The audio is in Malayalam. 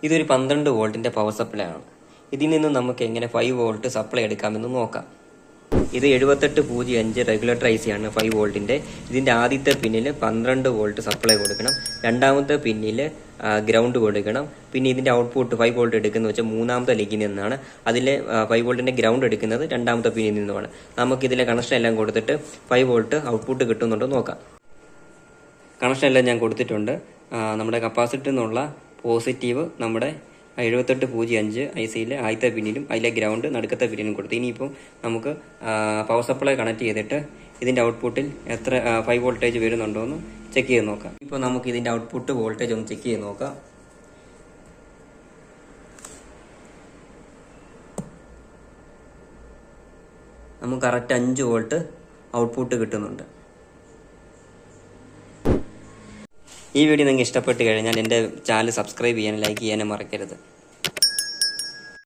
ഇതൊരു 12 വോൾട്ടിൻ്റെ പവർ സപ്ലൈ ആണ്. ഇതിൽ നിന്ന് നമുക്ക് എങ്ങനെ 5 വോൾട്ട് സപ്ലൈ എടുക്കാമെന്ന് നോക്കാം. ഇത് 7805 റെഗുലേറ്റർ IC ആണ് 5 വോൾട്ടിൻ്റെ. ഇതിൻ്റെ ആദ്യത്തെ പിന്നിൽ 12 വോൾട്ട് സപ്ലൈ കൊടുക്കണം, രണ്ടാമത്തെ പിന്നിൽ ഗ്രൗണ്ട് കൊടുക്കണം. പിന്നെ ഇതിൻ്റെ ഔട്ട്പുട്ട് 5 വോൾട്ട് എടുക്കുന്നത് വെച്ചാൽ മൂന്നാമത്തെ ലെഗിൽ നിന്നാണ്. അതിലെ 5 വോൾട്ടിൻ്റെ ഗ്രൗണ്ട് എടുക്കുന്നത് രണ്ടാമത്തെ പിന്നിൽ നിന്നുമാണ്. നമുക്കിതിലെ കണക്ഷൻ എല്ലാം കൊടുത്തിട്ട് 5 വോൾട്ട് ഔട്ട്പുട്ട് കിട്ടുന്നുണ്ടോ നോക്കാം. കണക്ഷൻ എല്ലാം ഞാൻ കൊടുത്തിട്ടുണ്ട്. നമ്മുടെ കപ്പാസിറ്ററിൽ നിന്നുള്ള പോസിറ്റീവ് നമ്മുടെ 7805 ICയിലെ ആദ്യത്തെ പിന്നിലും അതിലെ ഗ്രൗണ്ട് നടുക്കത്തെ പിന്നിലും കൊടുത്തു. ഇനിയിപ്പം നമുക്ക് പവർ സപ്ലൈ കണക്ട് ചെയ്തിട്ട് ഇതിൻ്റെ ഔട്ട്പുട്ടിൽ എത്ര 5 വോൾട്ടേജ് വരുന്നുണ്ടോ എന്ന് ചെക്ക് ചെയ്ത് നോക്കാം. ഇപ്പോൾ നമുക്ക് ഇതിൻ്റെ ഔട്ട്പുട്ട് വോൾട്ടേജ് ഒന്ന് ചെക്ക് ചെയ്ത് നോക്കാം. നമുക്ക് കറക്റ്റ് 5 വോൾട്ട് ഔട്ട്പുട്ട് കിട്ടുന്നുണ്ട്. ഈ വീഡിയോ നിങ്ങൾക്ക് ഇഷ്ടപ്പെട്ട് കഴിഞ്ഞാൽ എൻ്റെ ചാനൽ സബ്സ്ക്രൈബ് ചെയ്യാനും ലൈക്ക് ചെയ്യാനും മറക്കരുത്.